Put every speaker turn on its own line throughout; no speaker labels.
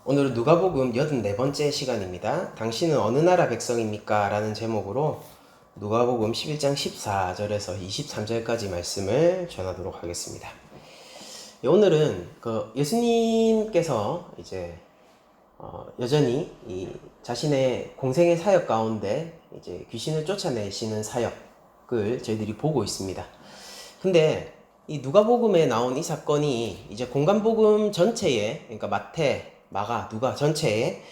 오늘은 누가복음 84번째 시간입니다. 당신은 어느 나라 백성입니까? 라는 제목으로 누가복음 11장 14절에서 23절까지 말씀을 전하도록 하겠습니다. 오늘은 예수님께서 이제 여전히 이 자신의 공생의 사역 가운데 이제 귀신을 쫓아내시는 사역을 저희들이 보고 있습니다. 근데 이 누가복음에 나온 이 사건이 이제 공간복음 전체에, 그러니까 마태, 마가, 누가 전체에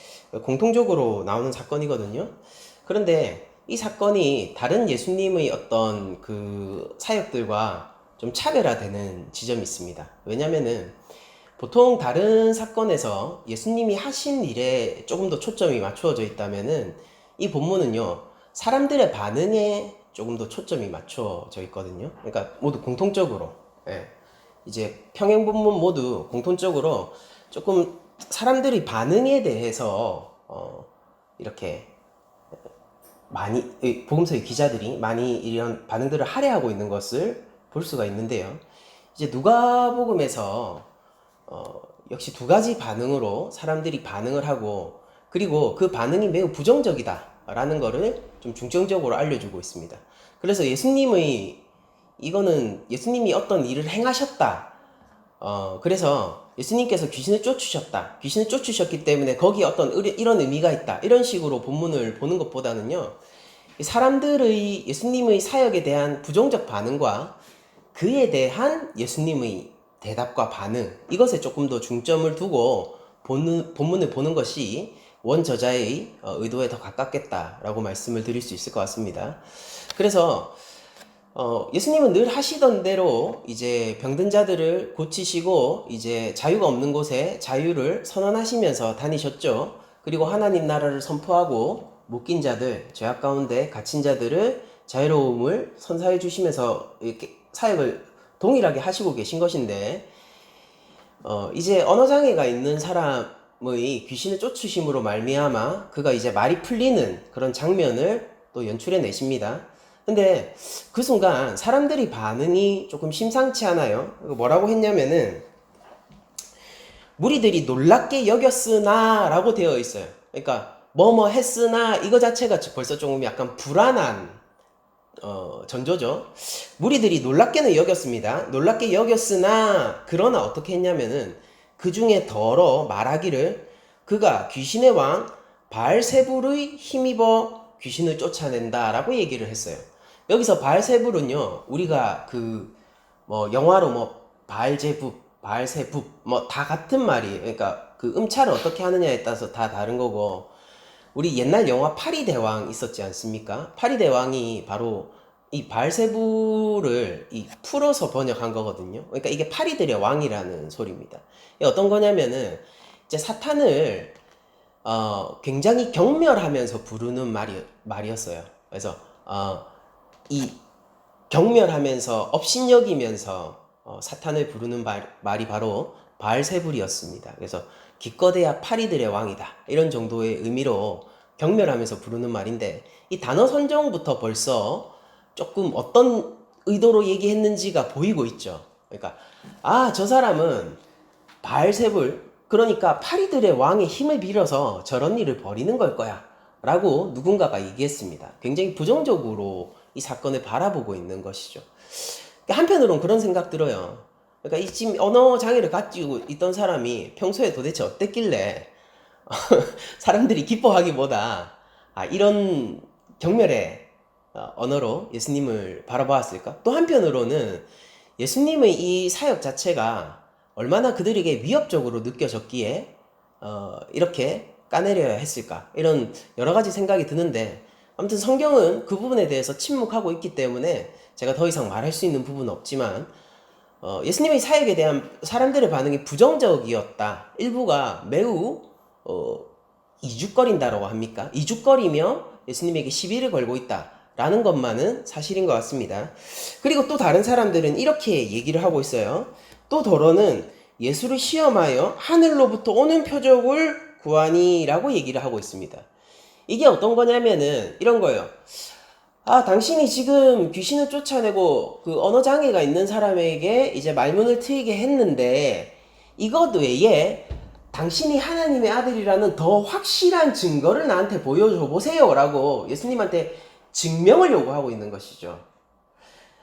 공통적으로 나오는 사건이거든요. 그런데 이 사건이 다른 예수님의 어떤 그 사역들과 좀 차별화되는 지점이 있습니다. 왜냐면은 보통 다른 사건에서 예수님이 하신 일에 조금 더 초점이 맞추어져 있다면은 이 본문은요, 사람들의 반응에 조금 더 초점이 맞춰져 있거든요. 그러니까 모두 공통적으로, 이제 평행 본문 모두 공통적으로 조금 사람들이 반응에 대해서 이렇게 많이 복음서의 기자들이 많이 이런 반응들을 할애하고 있는 것을 볼 수가 있는데요. 이제 누가복음에서 역시 두 가지 반응으로 사람들이 반응을 하고, 그리고 그 반응이 매우 부정적이다라는 거를 좀 중점적으로 알려주고 있습니다. 그래서 이거는 예수님이 어떤 일을 행하셨다. 그래서 예수님께서 귀신을 쫓으셨다. 귀신을 쫓으셨기 때문에 거기에 어떤 이런 의미가 있다. 이런 식으로 본문을 보는 것보다는요, 사람들의 예수님의 사역에 대한 부정적 반응과 그에 대한 예수님의 대답과 반응, 이것에 조금 더 중점을 두고 본문을 보는 것이 원저자의 의도에 더 가깝겠다라고 말씀을 드릴 수 있을 것 같습니다. 그래서 예수님은 늘 하시던 대로 이제 병든 자들을 고치시고 이제 자유가 없는 곳에 자유를 선언하시면서 다니셨죠. 그리고 하나님 나라를 선포하고 묶인 자들, 죄악 가운데 갇힌 자들을 자유로움을 선사해 주시면서 이렇게 사역을 동일하게 하시고 계신 것인데, 이제 언어장애가 있는 사람의 귀신을 쫓으심으로 말미암아 그가 이제 말이 풀리는 그런 장면을 또 연출해 내십니다. 근데 그 순간 사람들이 반응이 조금 심상치 않아요. 뭐라고 했냐면은 무리들이 놀랍게 여겼으나 라고 되어 있어요. 그러니까 뭐뭐 했으나 이거 자체가 벌써 조금 약간 불안한 전조죠. 무리들이 놀랍게는 여겼습니다. 놀랍게 여겼으나 그러나 어떻게 했냐면은 그 중에 더러 말하기를 그가 귀신의 왕 바알세불의 힘입어 귀신을 쫓아낸다라고 얘기를 했어요. 여기서 바알세불은요, 우리가 영화로 바알제북, 바알세북 뭐 다 같은 말이에요. 그러니까 그 음차를 어떻게 하느냐에 따라서 다 다른 거고, 우리 옛날 영화 파리대왕 있었지 않습니까? 파리대왕이 바로 이 바알세부를 풀어서 번역한 거거든요. 그러니까 이게 파리들의 왕이라는 소리입니다. 이게 어떤 거냐면은 이제 사탄을 굉장히 경멸하면서 부르는 말이었어요. 그래서 이 경멸하면서 업신여기면서 사탄을 부르는 말이 바로 바알세불이었습니다. 그래서 기껏해야 파리들의 왕이다, 이런 정도의 의미로 경멸하면서 부르는 말인데, 이 단어 선정부터 벌써 조금 어떤 의도로 얘기했는지가 보이고 있죠. 그러니까 저 사람은 바알세불, 그러니까 파리들의 왕의 힘을 빌어서 저런 일을 벌이는 걸 거야 라고 누군가가 얘기했습니다. 굉장히 부정적으로 이 사건을 바라보고 있는 것이죠. 한편으로는 그런 생각 들어요. 그러니까 이 지금 언어 장애를 가지고 있던 사람이 평소에 도대체 어땠길래 사람들이 기뻐하기보다 이런 경멸의 언어로 예수님을 바라보았을까? 또 한편으로는 예수님의 이 사역 자체가 얼마나 그들에게 위협적으로 느껴졌기에 이렇게 까내려야 했을까? 이런 여러 가지 생각이 드는데, 아무튼 성경은 그 부분에 대해서 침묵하고 있기 때문에 제가 더 이상 말할 수 있는 부분은 없지만, 예수님의 사역에 대한 사람들의 반응이 부정적이었다. 일부가 매우 이죽거린다라고 합니까? 이죽거리며 예수님에게 시비를 걸고 있다라는 것만은 사실인 것 같습니다. 그리고 또 다른 사람들은 이렇게 얘기를 하고 있어요. 또 더러는 예수를 시험하여 하늘로부터 오는 표적을 구하니라고 얘기를 하고 있습니다. 이게 어떤 거냐면은 이런 거예요. 당신이 지금 귀신을 쫓아내고 그 언어장애가 있는 사람에게 이제 말문을 트이게 했는데, 이것 외에 당신이 하나님의 아들이라는 더 확실한 증거를 나한테 보여줘 보세요 라고 예수님한테 증명을 요구하고 있는 것이죠.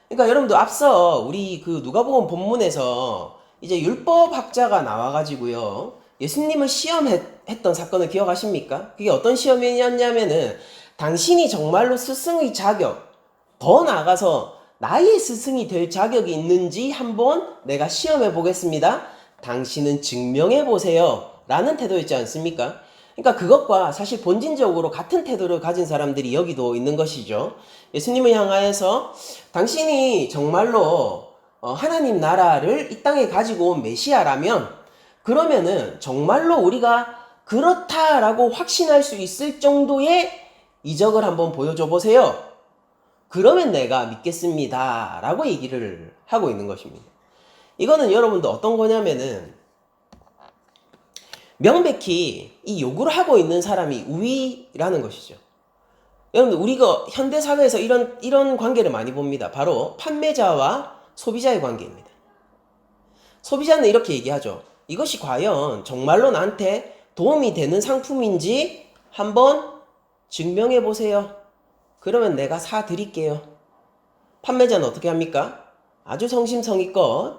그러니까 여러분도 앞서 우리 그 누가복음 본문에서 이제 율법학자가 나와가지고요 예수님을 시험했던 사건을 기억하십니까? 그게 어떤 시험이었냐면은 당신이 정말로 스승의 자격, 더 나아가서 나의 스승이 될 자격이 있는지 한번 내가 시험해 보겠습니다. 당신은 증명해 보세요 라는 태도였지 않습니까? 그러니까 그것과 사실 본질적으로 같은 태도를 가진 사람들이 여기도 있는 것이죠. 예수님을 향하여서 당신이 정말로 하나님 나라를 이 땅에 가지고 온 메시아라면 그러면은 정말로 우리가 그렇다라고 확신할 수 있을 정도의 이적을 한번 보여줘 보세요. 그러면 내가 믿겠습니다 라고 얘기를 하고 있는 것입니다. 이거는 여러분도 어떤 거냐면은 명백히 이 요구를 하고 있는 사람이 우위라는 것이죠. 여러분들 우리가 현대사회에서 이런 관계를 많이 봅니다. 바로 판매자와 소비자의 관계입니다. 소비자는 이렇게 얘기하죠. 이것이 과연 정말로 나한테 도움이 되는 상품인지 한번 증명해 보세요. 그러면 내가 사드릴게요. 판매자는 어떻게 합니까? 아주 성심성의껏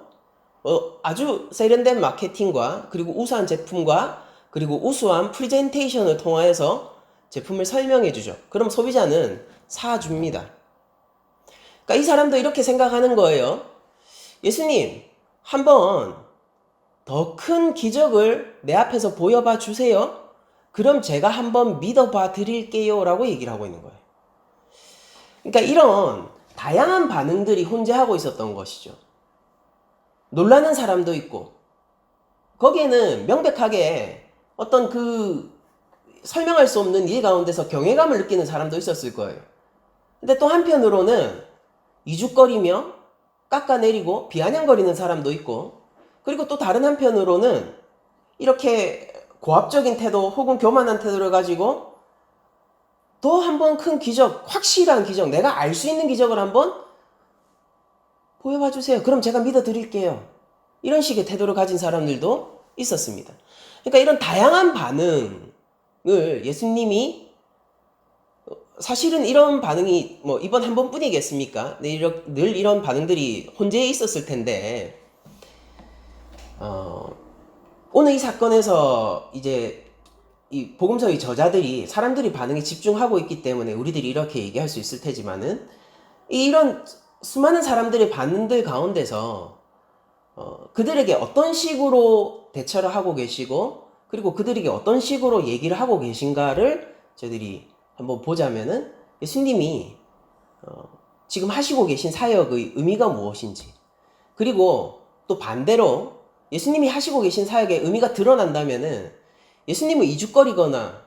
아주 세련된 마케팅과 그리고 우수한 제품과 그리고 우수한 프레젠테이션을 통하여서 제품을 설명해 주죠. 그럼 소비자는 사줍니다. 그러니까 이 사람도 이렇게 생각하는 거예요. 예수님, 한번 더 큰 기적을 내 앞에서 보여봐 주세요. 그럼 제가 한번 믿어봐 드릴게요 라고 얘기를 하고 있는 거예요. 그러니까 이런 다양한 반응들이 혼재하고 있었던 것이죠. 놀라는 사람도 있고 거기에는 명백하게 어떤 그 설명할 수 없는 일 가운데서 경외감을 느끼는 사람도 있었을 거예요. 근데 또 한편으로는 이죽거리며 깎아내리고 비아냥거리는 사람도 있고 그리고 또 다른 한편으로는 이렇게 고압적인 태도 혹은 교만한 태도를 가지고 더 한번 큰 기적, 확실한 기적, 내가 알 수 있는 기적을 한번 보여봐 주세요. 그럼 제가 믿어드릴게요. 이런 식의 태도를 가진 사람들도 있었습니다. 그러니까 이런 다양한 반응을 예수님이 사실은 이런 반응이 뭐 이번 한 번뿐이겠습니까? 늘 이런 반응들이 혼재해 있었을 텐데 오늘 이 사건에서 이제 이 복음서의 저자들이 사람들이 반응에 집중하고 있기 때문에 우리들이 이렇게 얘기할 수 있을 테지만은 이런 수많은 사람들의 반응들 가운데서 그들에게 어떤 식으로 대처를 하고 계시고 그리고 그들에게 어떤 식으로 얘기를 하고 계신가를 저희들이 한번 보자면은 예수님이 지금 하시고 계신 사역의 의미가 무엇인지 그리고 또 반대로 예수님이 하시고 계신 사역의 의미가 드러난다면은 예수님을 이죽거리거나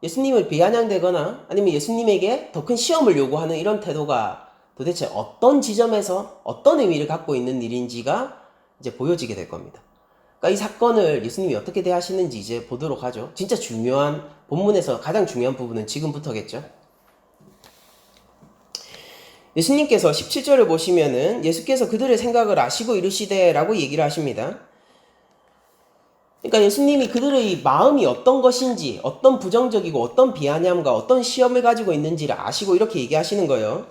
예수님을 비아냥대거나 아니면 예수님에게 더 큰 시험을 요구하는 이런 태도가 도대체 어떤 지점에서 어떤 의미를 갖고 있는 일인지가 이제 보여지게 될 겁니다. 그러니까 이 사건을 예수님이 어떻게 대하시는지 이제 보도록 하죠. 진짜 중요한 본문에서 가장 중요한 부분은 지금부터겠죠. 예수님께서 17절을 보시면은 예수께서 그들의 생각을 아시고 이르시되 라고 얘기를 하십니다. 그러니까 예수님이 그들의 마음이 어떤 것인지 어떤 부정적이고 어떤 비아냥과 어떤 시험을 가지고 있는지를 아시고 이렇게 얘기하시는 거예요.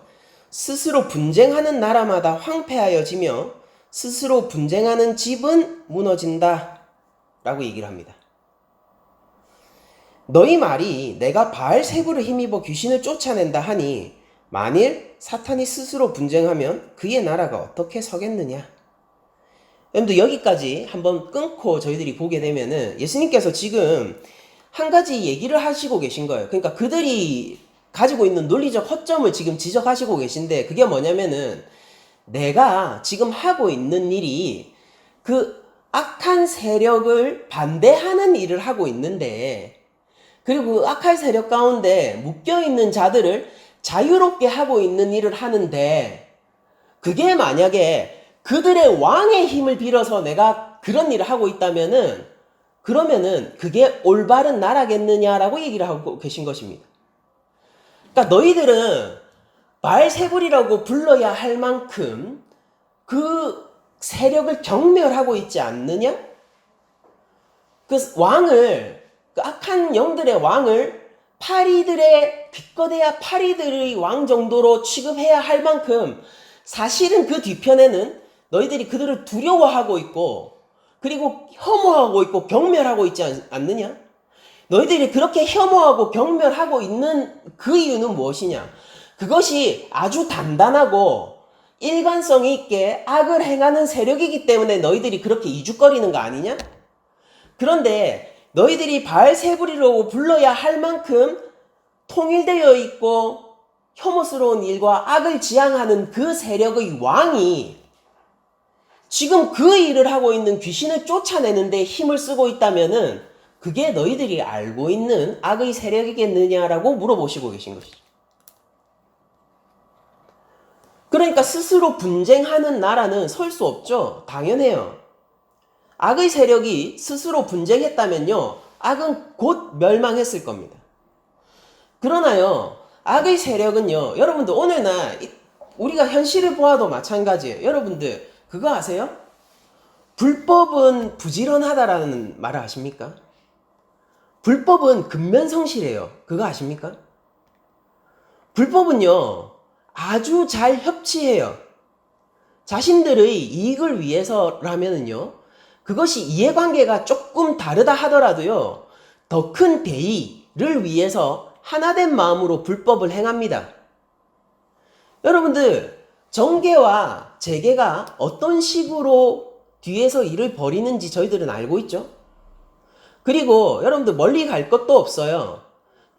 스스로 분쟁하는 나라마다 황폐하여지며 스스로 분쟁하는 집은 무너진다 라고 얘기를 합니다. 너희 말이 내가 바알세부를 힘입어 귀신을 쫓아낸다 하니 만일 사탄이 스스로 분쟁하면 그의 나라가 어떻게 서겠느냐. 여러분들 여기까지 한번 끊고 저희들이 보게 되면은 예수님께서 지금 한 가지 얘기를 하시고 계신 거예요. 그러니까 그들이 가지고 있는 논리적 허점을 지금 지적하시고 계신데 그게 뭐냐면은 내가 지금 하고 있는 일이 그 악한 세력을 반대하는 일을 하고 있는데 그리고 그 악한 세력 가운데 묶여있는 자들을 자유롭게 하고 있는 일을 하는데 그게 만약에 그들의 왕의 힘을 빌어서 내가 그런 일을 하고 있다면은 그러면은 그게 올바른 나라겠느냐라고 얘기를 하고 계신 것입니다. 그러니까 너희들은 바알세불이라고 불러야 할 만큼 그 세력을 경멸하고 있지 않느냐? 그 왕을, 그 악한 영들의 왕을 파리들의, 기껏해야 파리들의 왕 정도로 취급해야 할 만큼 사실은 그 뒤편에는 너희들이 그들을 두려워하고 있고 그리고 혐오하고 있고 경멸하고 있지 않느냐? 너희들이 그렇게 혐오하고 경멸하고 있는 그 이유는 무엇이냐? 그것이 아주 단단하고 일관성 있게 악을 행하는 세력이기 때문에 너희들이 그렇게 이죽거리는 거 아니냐? 그런데 너희들이 바알세불이라고 불러야 할 만큼 통일되어 있고 혐오스러운 일과 악을 지향하는 그 세력의 왕이 지금 그 일을 하고 있는 귀신을 쫓아내는데 힘을 쓰고 있다면은 그게 너희들이 알고 있는 악의 세력이겠느냐라고 물어보시고 계신 것이죠. 그러니까 스스로 분쟁하는 나라는 설 수 없죠. 당연해요. 악의 세력이 스스로 분쟁했다면요, 악은 곧 멸망했을 겁니다. 그러나요, 악의 세력은요, 여러분들 오늘날 우리가 현실을 보아도 마찬가지예요. 여러분들 그거 아세요? 불법은 부지런하다라는 말을 아십니까? 불법은 근면성실해요. 그거 아십니까? 불법은요, 아주 잘 협치해요. 자신들의 이익을 위해서라면은요, 그것이 이해관계가 조금 다르다 하더라도요, 더 큰 대의를 위해서 하나된 마음으로 불법을 행합니다. 여러분들, 정계와 재계가 어떤 식으로 뒤에서 일을 벌이는지 저희들은 알고 있죠? 그리고 여러분들 멀리 갈 것도 없어요.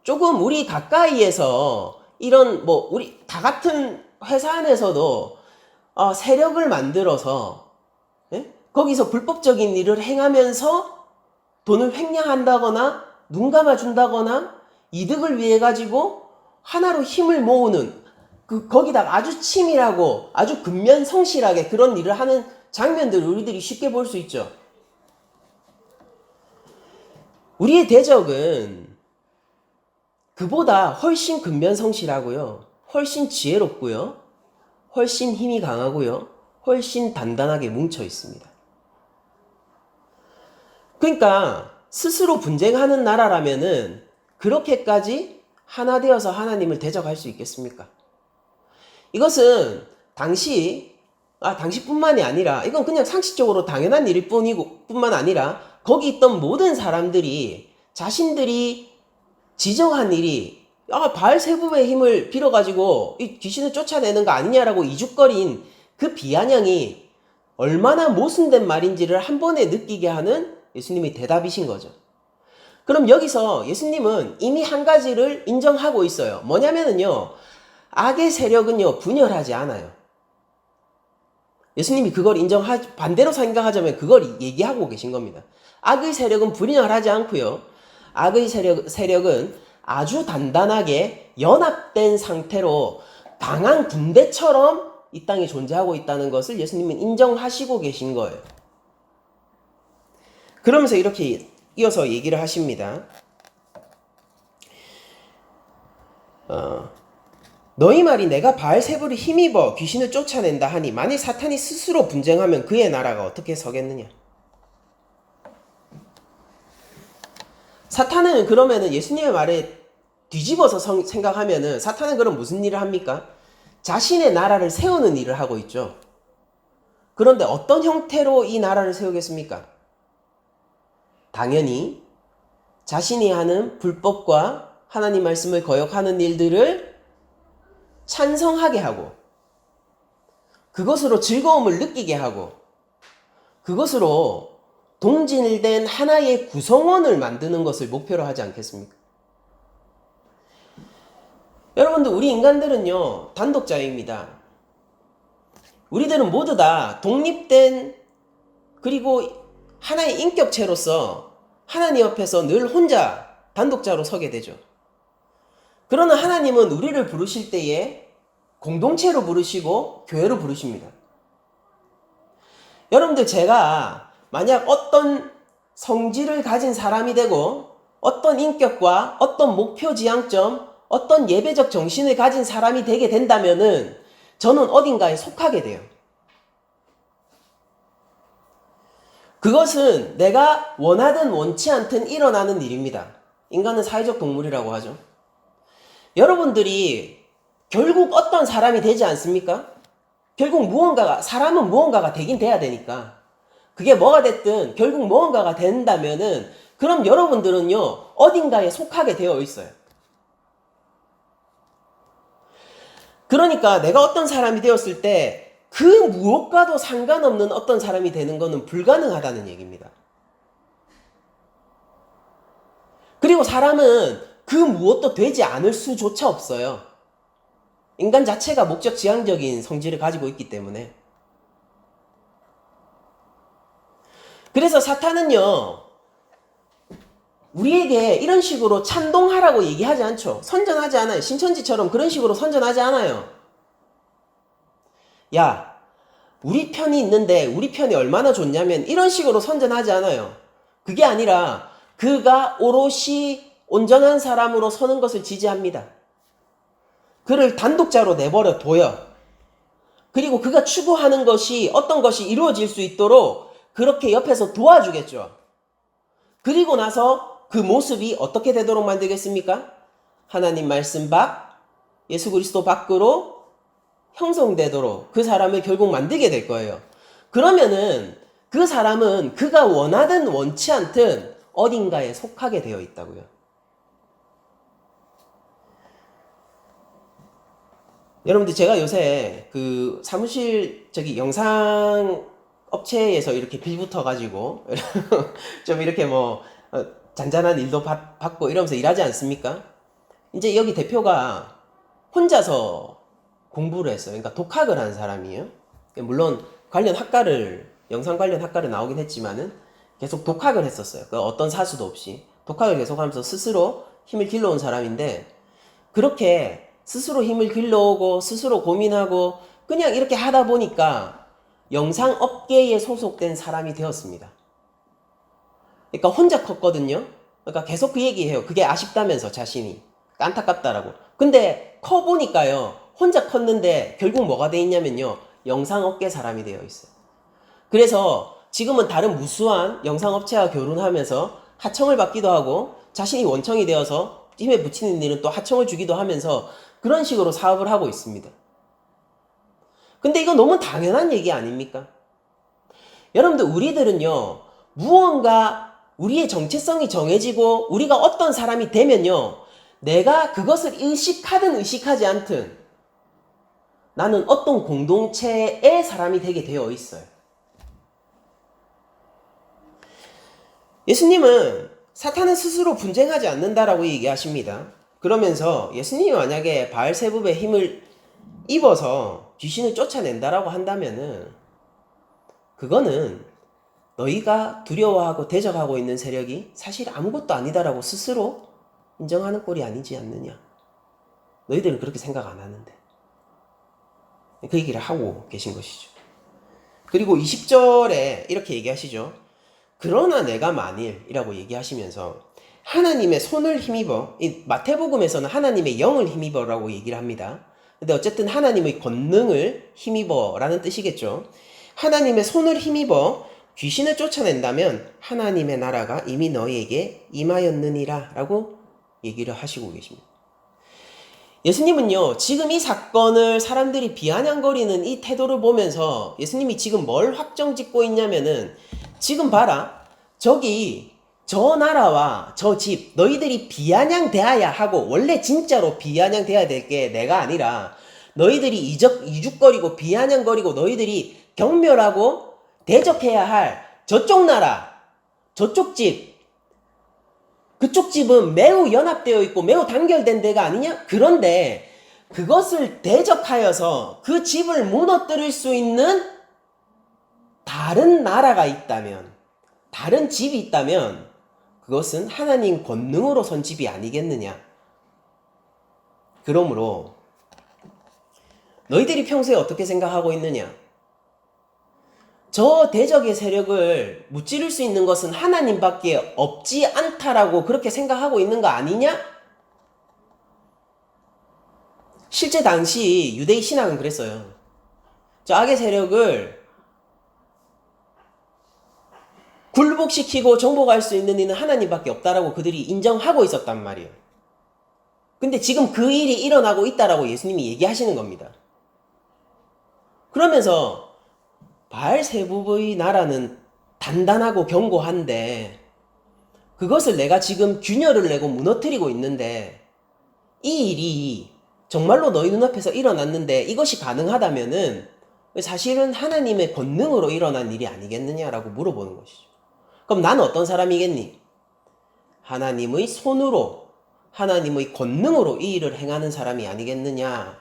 조금 우리 가까이에서 이런 우리 다 같은 회사 안에서도 세력을 만들어서 거기서 불법적인 일을 행하면서 돈을 횡령한다거나 눈 감아준다거나 이득을 위해 가지고 하나로 힘을 모으는 거기다가 아주 치밀하고 아주 근면성실하게 그런 일을 하는 장면들을 우리들이 쉽게 볼 수 있죠. 우리의 대적은 그보다 훨씬 근면성실하고요, 훨씬 지혜롭고요, 훨씬 힘이 강하고요, 훨씬 단단하게 뭉쳐 있습니다. 그러니까 스스로 분쟁하는 나라라면은 그렇게까지 하나 되어서 하나님을 대적할 수 있겠습니까? 이것은 당시뿐만이 아니라 이건 그냥 상식적으로 당연한 일일 뿐만 아니라 거기 있던 모든 사람들이 자신들이 지정한 일이 바알세불의 힘을 빌어가지고 이 귀신을 쫓아내는 거 아니냐라고 이죽거린 그 비아냥이 얼마나 모순된 말인지를 한 번에 느끼게 하는 예수님의 대답이신 거죠. 그럼 여기서 예수님은 이미 한 가지를 인정하고 있어요. 뭐냐면은요, 악의 세력은요 분열하지 않아요. 예수님이 그걸 반대로 생각하자면 그걸 얘기하고 계신 겁니다. 악의 세력은 분열하지 않고요, 악의 세력은 아주 단단하게 연합된 상태로 강한 군대처럼 이 땅에 존재하고 있다는 것을 예수님은 인정하시고 계신 거예요. 그러면서 이렇게 이어서 얘기를 하십니다. 너희 말이 내가 바알세불을 힘입어 귀신을 쫓아낸다 하니 만일 사탄이 스스로 분쟁하면 그의 나라가 어떻게 서겠느냐? 사탄은 그러면은 예수님의 말에 뒤집어서 생각하면은 사탄은 그럼 무슨 일을 합니까? 자신의 나라를 세우는 일을 하고 있죠. 그런데 어떤 형태로 이 나라를 세우겠습니까? 당연히 자신이 하는 불법과 하나님 말씀을 거역하는 일들을 찬성하게 하고 그것으로 즐거움을 느끼게 하고 그것으로 동질된 하나의 구성원을 만드는 것을 목표로 하지 않겠습니까? 여러분들, 우리 인간들은요 단독자입니다. 우리들은 모두 다 독립된 그리고 하나의 인격체로서 하나님 옆에서 늘 혼자 단독자로 서게 되죠. 그러나 하나님은 우리를 부르실 때에 공동체로 부르시고 교회로 부르십니다. 여러분들, 제가 만약 어떤 성질을 가진 사람이 되고 어떤 인격과 어떤 목표 지향점, 어떤 예배적 정신을 가진 사람이 되게 된다면은 저는 어딘가에 속하게 돼요. 그것은 내가 원하든 원치 않든 일어나는 일입니다. 인간은 사회적 동물이라고 하죠. 여러분들이 결국 어떤 사람이 되지 않습니까? 결국 사람은 무언가가 되긴 돼야 되니까. 그게 뭐가 됐든 결국 무언가가 된다면은 그럼 여러분들은요, 어딘가에 속하게 되어 있어요. 그러니까 내가 어떤 사람이 되었을 때 그 무엇과도 상관없는 어떤 사람이 되는 것은 불가능하다는 얘기입니다. 그리고 사람은 그 무엇도 되지 않을 수조차 없어요. 인간 자체가 목적 지향적인 성질을 가지고 있기 때문에. 그래서 사탄은요, 우리에게 이런 식으로 찬동하라고 얘기하지 않죠. 선전하지 않아요. 신천지처럼 그런 식으로 선전하지 않아요. 야, 우리 편이 있는데 우리 편이 얼마나 좋냐면 이런 식으로 선전하지 않아요. 그게 아니라 그가 오롯이 온전한 사람으로 서는 것을 지지합니다. 그를 단독자로 내버려 둬요. 그리고 그가 추구하는 것이 어떤 것이 이루어질 수 있도록 그렇게 옆에서 도와주겠죠. 그리고 나서 그 모습이 어떻게 되도록 만들겠습니까? 하나님 말씀 밖, 예수 그리스도 밖으로 형성되도록 그 사람을 결국 만들게 될 거예요. 그러면은 그 사람은 그가 원하든 원치 않든 어딘가에 속하게 되어 있다고요. 여러분들 제가 요새 그 사무실 영상 업체에서 이렇게 빌붙어 가지고 좀 이렇게 잔잔한 일도 받고 이러면서 일하지 않습니까? 이제 여기 대표가 혼자서 공부를 했어요. 그러니까 독학을 한 사람이에요. 물론 영상 관련 학과를 나오긴 했지만은 계속 독학을 했었어요. 어떤 사수도 없이 독학을 계속하면서 스스로 힘을 길러온 사람인데, 그렇게 스스로 힘을 길러오고 스스로 고민하고 그냥 이렇게 하다 보니까 영상 업계에 소속된 사람이 되었습니다. 그러니까 혼자 컸거든요. 그러니까 계속 그 얘기해요. 그게 아쉽다면서 자신이 안타깝다라고. 근데 커 보니까요, 혼자 컸는데 결국 뭐가 돼 있냐면요, 영상업계 사람이 되어 있어요. 그래서 지금은 다른 무수한 영상업체와 결혼하면서 하청을 받기도 하고 자신이 원청이 되어서 힘에 붙이는 일은 또 하청을 주기도 하면서 그런 식으로 사업을 하고 있습니다. 근데 이거 너무 당연한 얘기 아닙니까? 여러분들, 우리들은요, 무언가 우리의 정체성이 정해지고 우리가 어떤 사람이 되면요, 내가 그것을 의식하든 의식하지 않든 나는 어떤 공동체의 사람이 되게 되어 있어요. 예수님은 사탄은 스스로 분쟁하지 않는다라고 얘기하십니다. 그러면서 예수님이 만약에 바알세붑의 힘을 입어서 귀신을 쫓아낸다라고 한다면은 그거는 너희가 두려워하고 대적하고 있는 세력이 사실 아무것도 아니다라고 스스로 인정하는 꼴이 아니지 않느냐. 너희들은 그렇게 생각 안 하는데. 그 얘기를 하고 계신 것이죠. 그리고 20절에 이렇게 얘기하시죠. 그러나 내가 만일이라고 얘기하시면서 하나님의 손을 힘입어, 이 마태복음에서는 하나님의 영을 힘입어라고 얘기를 합니다. 근데 어쨌든 하나님의 권능을 힘입어라는 뜻이겠죠. 하나님의 손을 힘입어 귀신을 쫓아낸다면 하나님의 나라가 이미 너희에게 임하였느니라 라고 얘기를 하시고 계십니다. 예수님은요, 지금 이 사건을 사람들이 비아냥거리는 이 태도를 보면서 예수님이 지금 뭘 확정짓고 있냐면은, 지금 봐라, 저기 저 나라와 저 집 너희들이 비아냥대해야 하고, 원래 진짜로 비아냥대해야 될 게 내가 아니라 너희들이 이죽거리고 비아냥거리고 너희들이 경멸하고 대적해야 할 저쪽 나라, 저쪽 집, 그쪽 집은 매우 연합되어 있고 매우 단결된 데가 아니냐? 그런데 그것을 대적하여서 그 집을 무너뜨릴 수 있는 다른 나라가 있다면, 다른 집이 있다면 그것은 하나님 권능으로 선 집이 아니겠느냐. 그러므로 너희들이 평소에 어떻게 생각하고 있느냐? 저 대적의 세력을 무찌를 수 있는 것은 하나님밖에 없지 않다라고 그렇게 생각하고 있는 거 아니냐? 실제 당시 유대인 신학은 그랬어요. 저 악의 세력을 굴복시키고 정복할 수 있는 이는 하나님밖에 없다라고 그들이 인정하고 있었단 말이에요. 근데 지금 그 일이 일어나고 있다라고 예수님이 얘기하시는 겁니다. 그러면서 바알세부의 나라는 단단하고 견고한데 그것을 내가 지금 균열을 내고 무너뜨리고 있는데 이 일이 정말로 너희 눈앞에서 일어났는데 이것이 가능하다면은 사실은 하나님의 권능으로 일어난 일이 아니겠느냐라고 물어보는 것이죠. 그럼 나는 어떤 사람이겠니? 하나님의 손으로 하나님의 권능으로 이 일을 행하는 사람이 아니겠느냐.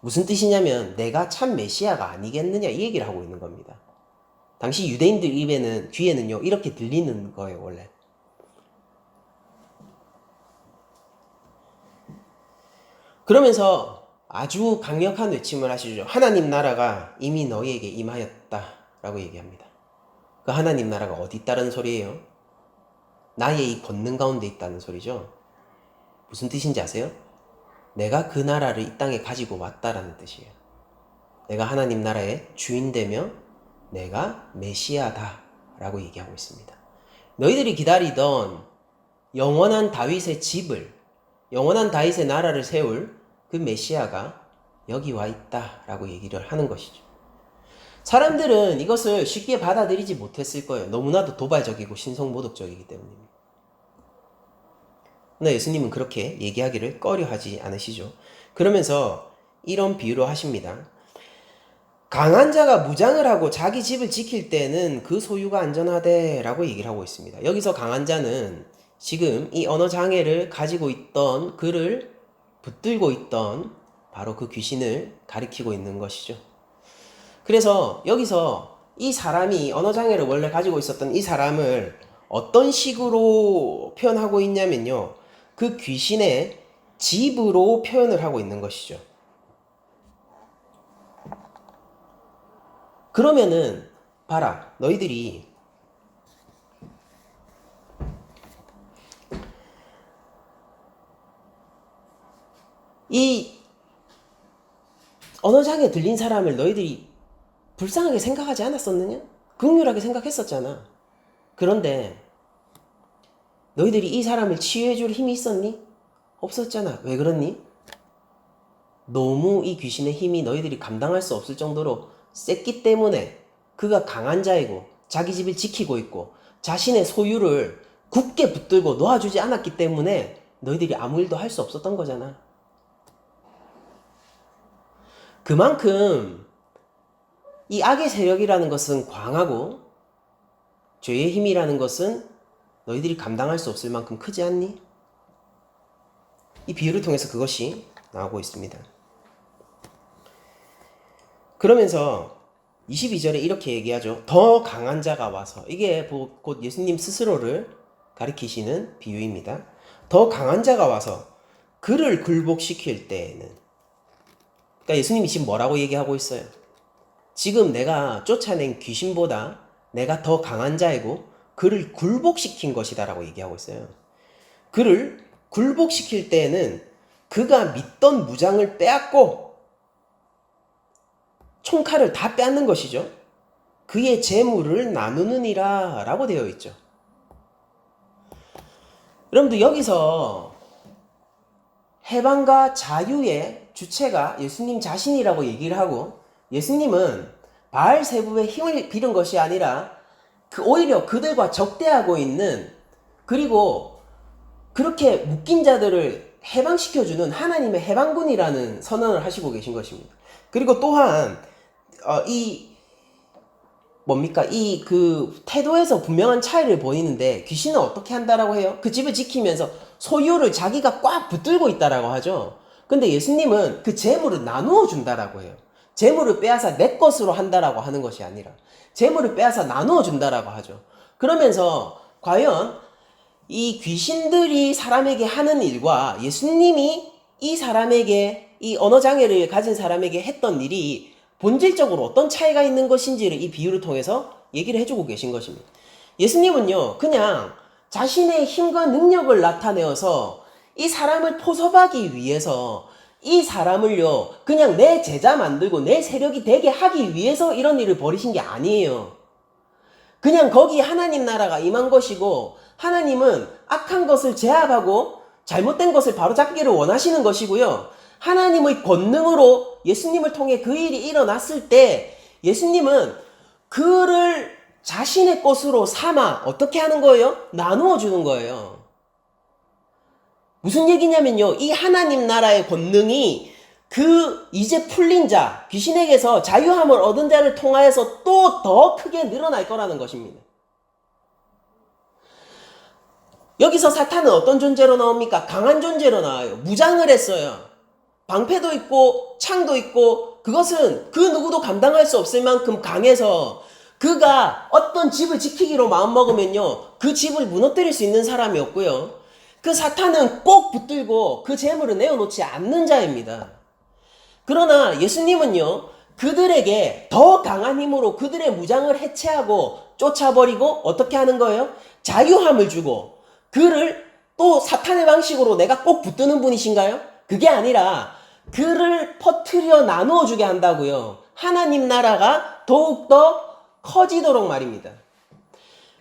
무슨 뜻이냐면 내가 참 메시아가 아니겠느냐 이 얘기를 하고 있는 겁니다. 당시 유대인들 귀에는요 이렇게 들리는 거예요 원래. 그러면서 아주 강력한 외침을 하시죠. 하나님 나라가 이미 너희에게 임하였다 라고 얘기합니다. 그 하나님 나라가 어디 있다는 소리예요? 나의 이 권능 가운데 있다는 소리죠. 무슨 뜻인지 아세요? 내가 그 나라를 이 땅에 가지고 왔다라는 뜻이에요. 내가 하나님 나라의 주인 되며 내가 메시아다 라고 얘기하고 있습니다. 너희들이 기다리던 영원한 다윗의 집을, 영원한 다윗의 나라를 세울 그 메시아가 여기 와 있다 라고 얘기를 하는 것이죠. 사람들은 이것을 쉽게 받아들이지 못했을 거예요. 너무나도 도발적이고 신성모독적이기 때문입니다. 그러나 예수님은 그렇게 얘기하기를 꺼려하지 않으시죠. 그러면서 이런 비유로 하십니다. 강한 자가 무장을 하고 자기 집을 지킬 때는 그 소유가 안전하대 라고 얘기를 하고 있습니다. 여기서 강한 자는 지금 이 언어 장애를 가지고 있던 그를 붙들고 있던 바로 그 귀신을 가리키고 있는 것이죠. 그래서 여기서 이 사람이 언어 장애를 원래 가지고 있었던 이 사람을 어떤 식으로 표현하고 있냐면요. 그 귀신의 집으로 표현을 하고 있는 것이죠. 그러면은 봐라 너희들이 이 언어장애 들린 사람을 너희들이 불쌍하게 생각하지 않았었느냐? 긍휼하게 생각했었잖아. 그런데 너희들이 이 사람을 치유해줄 힘이 있었니? 없었잖아. 왜 그렇니? 너무 이 귀신의 힘이 너희들이 감당할 수 없을 정도로 셌기 때문에 그가 강한 자이고 자기 집을 지키고 있고 자신의 소유를 굳게 붙들고 놓아주지 않았기 때문에 너희들이 아무 일도 할 수 없었던 거잖아. 그만큼 이 악의 세력이라는 것은 광하고 죄의 힘이라는 것은 너희들이 감당할 수 없을 만큼 크지 않니? 이 비유를 통해서 그것이 나오고 있습니다. 그러면서 22절에 이렇게 얘기하죠. 더 강한 자가 와서, 이게 곧 예수님 스스로를 가리키시는 비유입니다. 더 강한 자가 와서 그를 굴복시킬 때에는, 그러니까 예수님이 지금 뭐라고 얘기하고 있어요? 지금 내가 쫓아낸 귀신보다 내가 더 강한 자이고 그를 굴복시킨 것이다 라고 얘기하고 있어요. 그를 굴복시킬 때에는 그가 믿던 무장을 빼앗고 총칼을 다 빼앗는 것이죠. 그의 재물을 나누느니라 라고 되어 있죠. 여러분들 여기서 해방과 자유의 주체가 예수님 자신이라고 얘기를 하고, 예수님은 바알세부의 힘을 빌은 것이 아니라 오히려 그들과 적대하고 있는, 그리고 그렇게 묶인 자들을 해방시켜주는 하나님의 해방군이라는 선언을 하시고 계신 것입니다. 그리고 또한 이 그 태도에서 분명한 차이를 보이는데, 귀신은 어떻게 한다라고 해요? 그 집을 지키면서 소유를 자기가 꽉 붙들고 있다라고 하죠. 근데 예수님은 그 재물을 나누어 준다라고 해요. 재물을 빼앗아 내 것으로 한다라고 하는 것이 아니라 재물을 빼앗아 나누어 준다라고 하죠. 그러면서 과연 이 귀신들이 사람에게 하는 일과 예수님이 이 사람에게, 이 언어장애를 가진 사람에게 했던 일이 본질적으로 어떤 차이가 있는 것인지를 이 비유를 통해서 얘기를 해주고 계신 것입니다. 예수님은요, 그냥 자신의 힘과 능력을 나타내어서 이 사람을 포섭하기 위해서 이 사람을요, 그냥 내 제자 만들고 내 세력이 되게 하기 위해서 이런 일을 벌이신 게 아니에요. 그냥 거기 하나님 나라가 임한 것이고, 하나님은 악한 것을 제압하고 잘못된 것을 바로잡기를 원하시는 것이고요. 하나님의 권능으로 예수님을 통해 그 일이 일어났을 때 예수님은 그를 자신의 것으로 삼아 어떻게 하는 거예요? 나누어 주는 거예요. 무슨 얘기냐면요. 이 하나님 나라의 권능이 그 이제 풀린 자, 귀신에게서 자유함을 얻은 자를 통하여서 또 더 크게 늘어날 거라는 것입니다. 여기서 사탄은 어떤 존재로 나옵니까? 강한 존재로 나와요. 무장을 했어요. 방패도 있고 창도 있고, 그것은 그 누구도 감당할 수 없을 만큼 강해서 그가 어떤 집을 지키기로 마음먹으면요, 그 집을 무너뜨릴 수 있는 사람이 없고요. 그 사탄은 꼭 붙들고 그 재물을 내어놓지 않는 자입니다. 그러나 예수님은요, 그들에게 더 강한 힘으로 그들의 무장을 해체하고 쫓아버리고 어떻게 하는 거예요? 자유함을 주고, 그를 또 사탄의 방식으로 내가 꼭 붙드는 분이신가요? 그게 아니라 그를 퍼뜨려 나누어 주게 한다고요. 하나님 나라가 더욱더 커지도록 말입니다.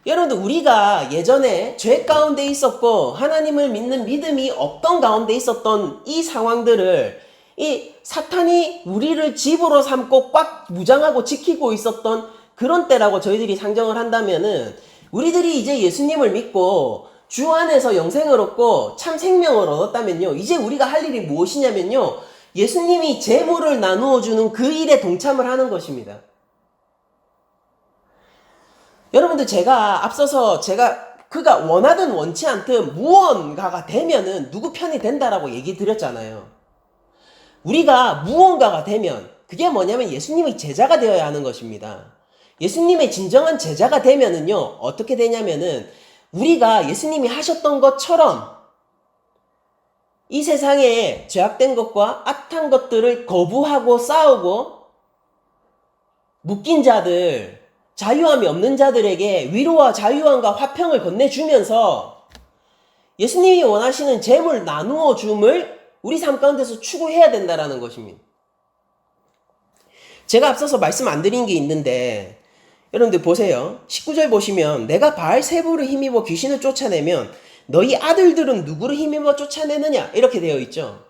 여러분들, 우리가 예전에 죄 가운데 있었고 하나님을 믿는 믿음이 없던 가운데 있었던 이 상황들을 이 사탄이 우리를 집으로 삼고 꽉 무장하고 지키고 있었던 그런 때라고 저희들이 상정을 한다면은, 우리들이 이제 예수님을 믿고 주 안에서 영생을 얻고 참 생명을 얻었다면요, 이제 우리가 할 일이 무엇이냐면요, 예수님이 재물을 나누어 주는 그 일에 동참을 하는 것입니다. 여러분들, 제가 앞서서 그가 원하든 원치 않든 무언가가 되면은 누구 편이 된다라고 얘기 드렸잖아요. 우리가 무언가가 되면 그게 뭐냐면 예수님의 제자가 되어야 하는 것입니다. 예수님의 진정한 제자가 되면은요, 어떻게 되냐면은 우리가 예수님이 하셨던 것처럼 이 세상에 죄악된 것과 악한 것들을 거부하고 싸우고, 묶인 자들, 자유함이 없는 자들에게 위로와 자유함과 화평을 건네주면서 예수님이 원하시는 재물 나누어 줌을 우리 삶 가운데서 추구해야 된다라는 것입니다. 제가 앞서서 말씀 안 드린 게 있는데, 여러분들 보세요. 19절 보시면, 내가 바알세불을 힘입어 귀신을 쫓아내면 너희 아들들은 누구를 힘입어 쫓아내느냐, 이렇게 되어 있죠.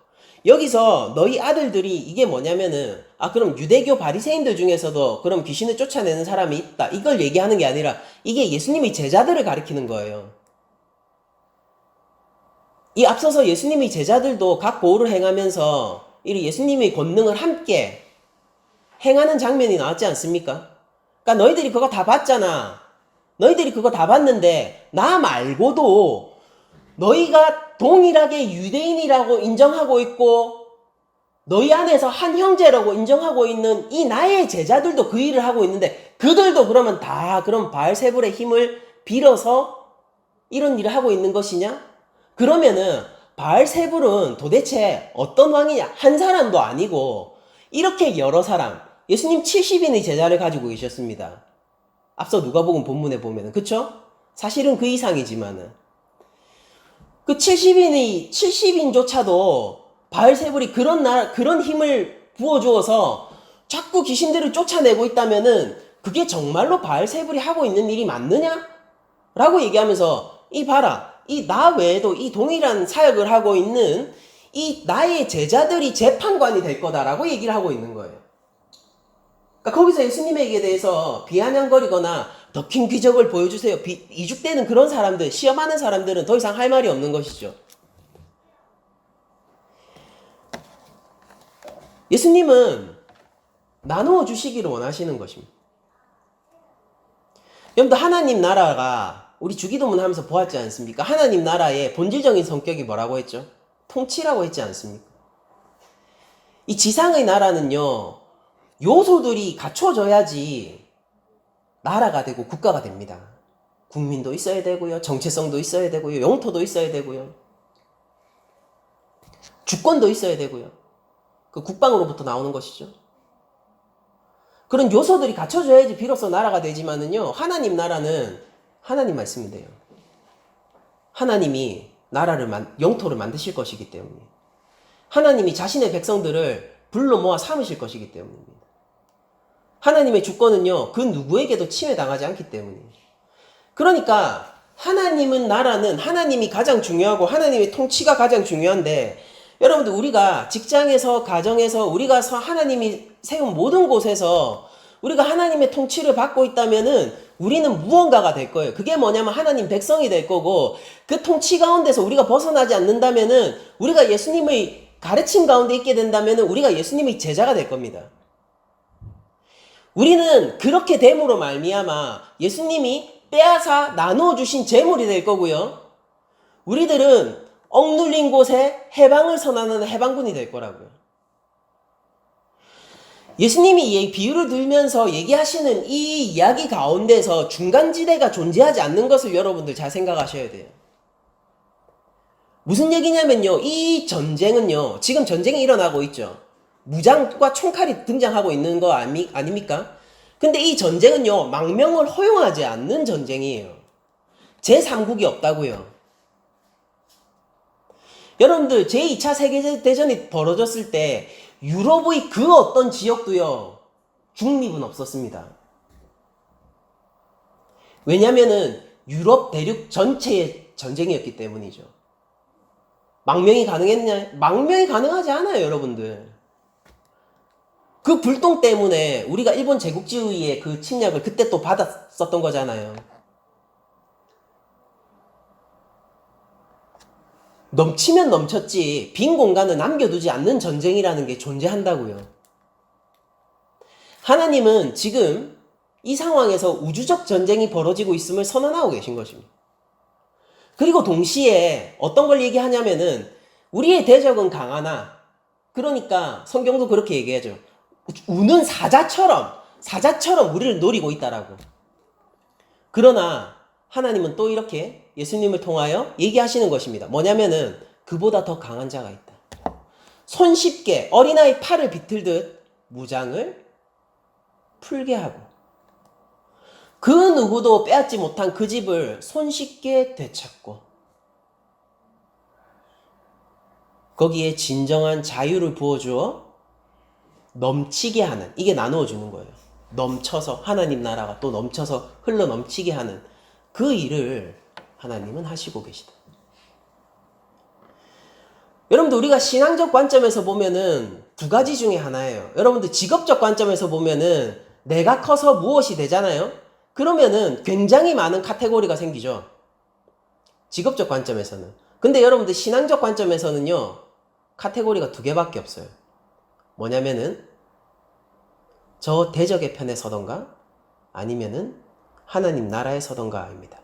여기서 너희 아들들이 이게 뭐냐면은, 그럼 유대교 바리새인들 중에서도 그럼 귀신을 쫓아내는 사람이 있다, 이걸 얘기하는 게 아니라 이게 예수님이 제자들을 가리키는 거예요. 이 앞서서 예수님이 제자들도 각 고울을 행하면서 이 예수님의 권능을 함께 행하는 장면이 나왔지 않습니까? 그러니까 너희들이 그거 다 봤잖아. 너희들이 그거 다 봤는데 나 말고도 너희가 동일하게 유대인이라고 인정하고 있고 너희 안에서 한 형제라고 인정하고 있는 이 나의 제자들도 그 일을 하고 있는데, 그들도 그러면 다 그럼 바알세불의 힘을 빌어서 이런 일을 하고 있는 것이냐? 그러면은 바알세불은 도대체 어떤 왕이냐? 한 사람도 아니고 이렇게 여러 사람, 예수님 70인의 제자를 가지고 계셨습니다. 앞서 누가복음 본문에 보면은, 그쵸? 사실은 그 이상이지만은 그 70인조차도 바알세불이 그런 힘을 부어주어서 자꾸 귀신들을 쫓아내고 있다면은 그게 정말로 바알세불이 하고 있는 일이 맞느냐? 라고 얘기하면서, 이 봐라, 이 나 외에도 이 동일한 사역을 하고 있는 이 나의 제자들이 재판관이 될 거다라고 얘기를 하고 있는 거예요. 그러니까 거기서 예수님에게 대해서 비아냥거리거나 더 큰 기적을 보여주세요, 이죽되는 그런 사람들, 시험하는 사람들은 더 이상 할 말이 없는 것이죠. 예수님은 나누어 주시기를 원하시는 것입니다. 여러분들, 하나님 나라가 우리 주기도문 하면서 보았지 않습니까? 하나님 나라의 본질적인 성격이 뭐라고 했죠? 통치라고 했지 않습니까? 이 지상의 나라는요, 요소들이 갖춰져야지 나라가 되고 국가가 됩니다. 국민도 있어야 되고요, 정체성도 있어야 되고요, 영토도 있어야 되고요, 주권도 있어야 되고요. 그 국방으로부터 나오는 것이죠. 그런 요소들이 갖춰져야지 비로소 나라가 되지만은요, 하나님 나라는 하나님 말씀이 돼요. 하나님이 나라를 영토를 만드실 것이기 때문에, 하나님이 자신의 백성들을 불러 모아 삼으실 것이기 때문입니다. 하나님의 주권은요, 그 누구에게도 침해당하지 않기 때문이에요. 그러니까 하나님은 나라는 하나님이 가장 중요하고 하나님의 통치가 가장 중요한데 여러분들 우리가 직장에서 가정에서 우리가 하나님이 세운 모든 곳에서 우리가 하나님의 통치를 받고 있다면은 우리는 무언가가 될 거예요. 그게 뭐냐면 하나님 백성이 될 거고 그 통치 가운데서 우리가 벗어나지 않는다면은 우리가 예수님의 가르침 가운데 있게 된다면은 우리가 예수님의 제자가 될 겁니다. 우리는 그렇게 됨으로 말미암아 예수님이 빼앗아 나누어 주신 재물이 될 거고요. 우리들은 억눌린 곳에 해방을 선언하는 해방군이 될 거라고요. 예수님이 이 비유를 들면서 얘기하시는 이 이야기 가운데서 중간지대가 존재하지 않는 것을 여러분들 잘 생각하셔야 돼요. 무슨 얘기냐면요. 이 전쟁은요. 지금 전쟁이 일어나고 있죠. 무장과 총칼이 등장하고 있는 거 아닙니까? 근데 이 전쟁은요. 망명을 허용하지 않는 전쟁이에요. 제3국이 없다고요. 여러분들 제2차 세계대전이 벌어졌을 때 유럽의 그 어떤 지역도요. 중립은 없었습니다. 왜냐면은 유럽 대륙 전체의 전쟁이었기 때문이죠. 망명이 가능했냐? 망명이 가능하지 않아요, 여러분들. 그 불똥 때문에 우리가 일본 제국주의의 그 침략을 그때 또 받았었던 거잖아요. 넘치면 넘쳤지 빈 공간을 남겨두지 않는 전쟁이라는 게 존재한다고요. 하나님은 지금 이 상황에서 우주적 전쟁이 벌어지고 있음을 선언하고 계신 것입니다. 그리고 동시에 어떤 걸 얘기하냐면은 우리의 대적은 강하나 그러니까 성경도 그렇게 얘기하죠. 우는 사자처럼 우리를 노리고 있다라고. 그러나 하나님은 또 이렇게 예수님을 통하여 얘기하시는 것입니다. 뭐냐면은 그보다 더 강한 자가 있다. 손쉽게 어린아이 팔을 비틀듯 무장을 풀게 하고 그 누구도 빼앗지 못한 그 집을 손쉽게 되찾고 거기에 진정한 자유를 부어주어 넘치게 하는, 이게 나누어 주는 거예요. 넘쳐서 하나님 나라가 또 넘쳐서 흘러 넘치게 하는 그 일을 하나님은 하시고 계시다. 여러분들 우리가 신앙적 관점에서 보면은 두 가지 중에 하나예요. 여러분들 직업적 관점에서 보면은 내가 커서 무엇이 되잖아요. 그러면은 굉장히 많은 카테고리가 생기죠. 직업적 관점에서는. 근데 여러분들 신앙적 관점에서는요. 카테고리가 두 개밖에 없어요. 뭐냐면은 저 대적의 편에 서던가 아니면은 하나님 나라에 서던가입니다.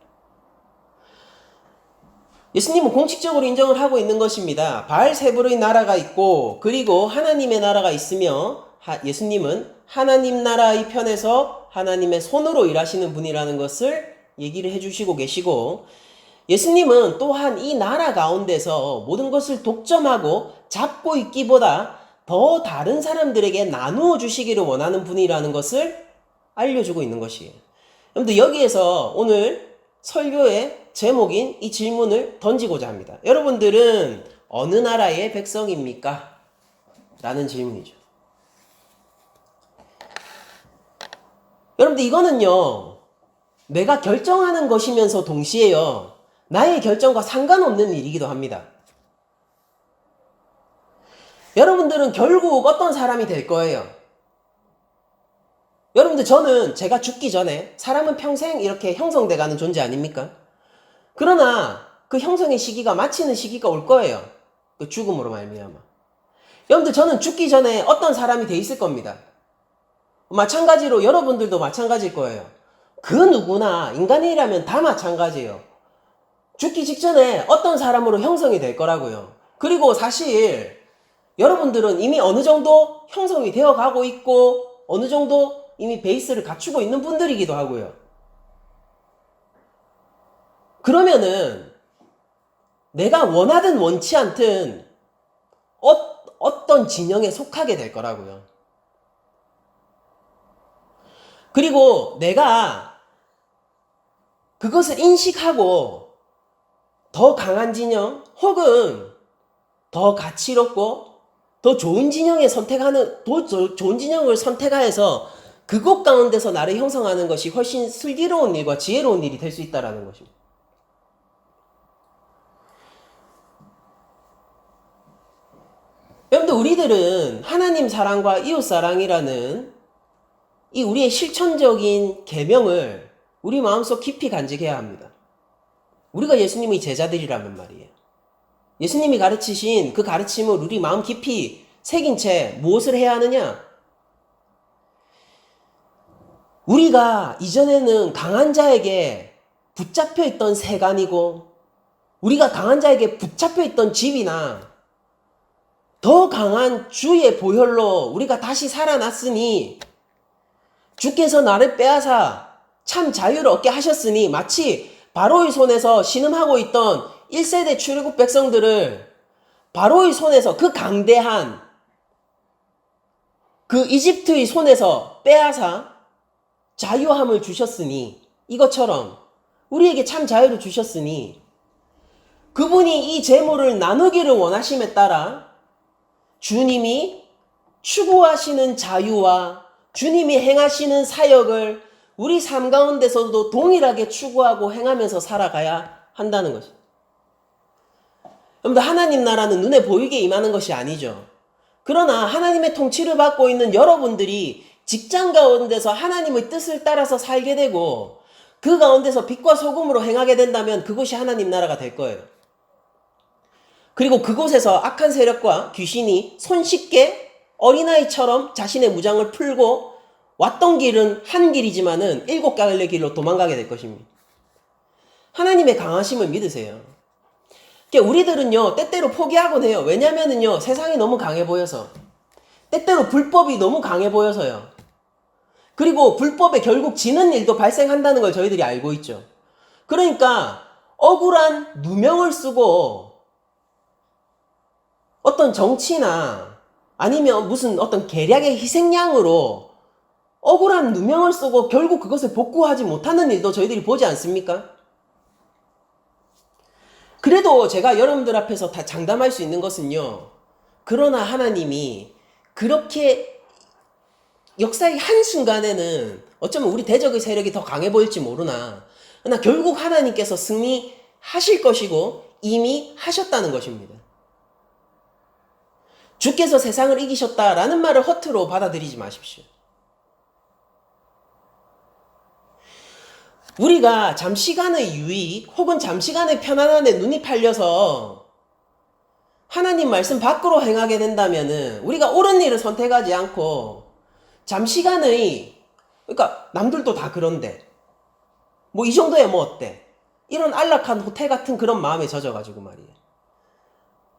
예수님은 공식적으로 인정을 하고 있는 것입니다. 바알세불의 나라가 있고 그리고 하나님의 나라가 있으며 예수님은 하나님 나라의 편에서 하나님의 손으로 일하시는 분이라는 것을 얘기를 해주시고 계시고 예수님은 또한 이 나라 가운데서 모든 것을 독점하고 잡고 있기보다 더 다른 사람들에게 나누어 주시기를 원하는 분이라는 것을 알려주고 있는 것이에요. 여러분들 여기에서 오늘 설교의 제목인 이 질문을 던지고자 합니다. 여러분들은 어느 나라의 백성입니까? 라는 질문이죠. 여러분들 이거는요. 내가 결정하는 것이면서 동시에요. 나의 결정과 상관없는 일이기도 합니다. 여러분들은 결국 어떤 사람이 될 거예요. 여러분들 저는 제가 죽기 전에 사람은 평생 이렇게 형성돼 가는 존재 아닙니까? 그러나 그 형성의 시기가 마치는 시기가 올 거예요. 그 죽음으로 말미암아. 여러분들 저는 죽기 전에 어떤 사람이 돼 있을 겁니다. 마찬가지로 여러분들도 마찬가지일 거예요. 그 누구나 인간이라면 다 마찬가지예요. 죽기 직전에 어떤 사람으로 형성이 될 거라고요. 그리고 사실 여러분들은 이미 어느 정도 형성이 되어 가고 있고 어느 정도 이미 베이스를 갖추고 있는 분들이기도 하고요. 그러면은 내가 원하든 원치 않든 어떤 진영에 속하게 될 거라고요. 그리고 내가 그것을 인식하고 더 강한 진영 혹은 더 가치롭고 더 좋은 진영에 좋은 진영을 선택하여서 그것 가운데서 나를 형성하는 것이 훨씬 슬기로운 일과 지혜로운 일이 될 수 있다는 것입니다. 여러분들, 우리들은 하나님 사랑과 이웃 사랑이라는 이 우리의 실천적인 계명을 우리 마음속 깊이 간직해야 합니다. 우리가 예수님의 제자들이라면 말이에요. 예수님이 가르치신 그 가르침을 우리 마음 깊이 새긴 채 무엇을 해야 하느냐? 우리가 이전에는 강한 자에게 붙잡혀 있던 세간이고, 우리가 강한 자에게 붙잡혀 있던 집이나 더 강한 주의 보혈로 우리가 다시 살아났으니, 주께서 나를 빼앗아 참 자유를 얻게 하셨으니, 마치 바로의 손에서 신음하고 있던 1세대 출애굽 백성들을 바로의 손에서, 그 강대한 그 이집트의 손에서 빼앗아 자유함을 주셨으니, 이것처럼 우리에게 참 자유를 주셨으니, 그분이 이 재물을 나누기를 원하심에 따라 주님이 추구하시는 자유와 주님이 행하시는 사역을 우리 삶 가운데서도 동일하게 추구하고 행하면서 살아가야 한다는 것입니다. 여러분들, 하나님 나라는 눈에 보이게 임하는 것이 아니죠. 그러나 하나님의 통치를 받고 있는 여러분들이 직장 가운데서 하나님의 뜻을 따라서 살게 되고, 그 가운데서 빛과 소금으로 행하게 된다면 그곳이 하나님 나라가 될 거예요. 그리고 그곳에서 악한 세력과 귀신이 손쉽게 어린아이처럼 자신의 무장을 풀고 왔던 길은 한 길이지만은 7갈래 길로 도망가게 될 것입니다. 하나님의 강하심을 믿으세요. 우리들은요, 때때로 포기하곤 해요. 왜냐면은요, 세상이 너무 강해 보여서. 때때로 불법이 너무 강해 보여서요. 그리고 불법에 결국 지는 일도 발생한다는 걸 저희들이 알고 있죠. 그러니까 억울한 누명을 쓰고 어떤 정치나 아니면 무슨 어떤 계략의 희생양으로 억울한 누명을 쓰고 결국 그것을 복구하지 못하는 일도 저희들이 보지 않습니까? 그래도 제가 여러분들 앞에서 다 장담할 수 있는 것은요, 그러나 하나님이 그렇게 역사의 한순간에는 어쩌면 우리 대적의 세력이 더 강해 보일지 모르나, 그러나 결국 하나님께서 승리하실 것이고 이미 하셨다는 것입니다. 주께서 세상을 이기셨다라는 말을 허투루 받아들이지 마십시오. 우리가 잠시간의 유익 혹은 잠시간의 편안함에 눈이 팔려서 하나님 말씀 밖으로 행하게 된다면은, 우리가 옳은 일을 선택하지 않고 잠시간의, 그러니까 남들도 다 그런데 뭐 이 정도야 뭐 어때, 이런 안락한 호텔 같은 그런 마음에 젖어가지고 말이에요.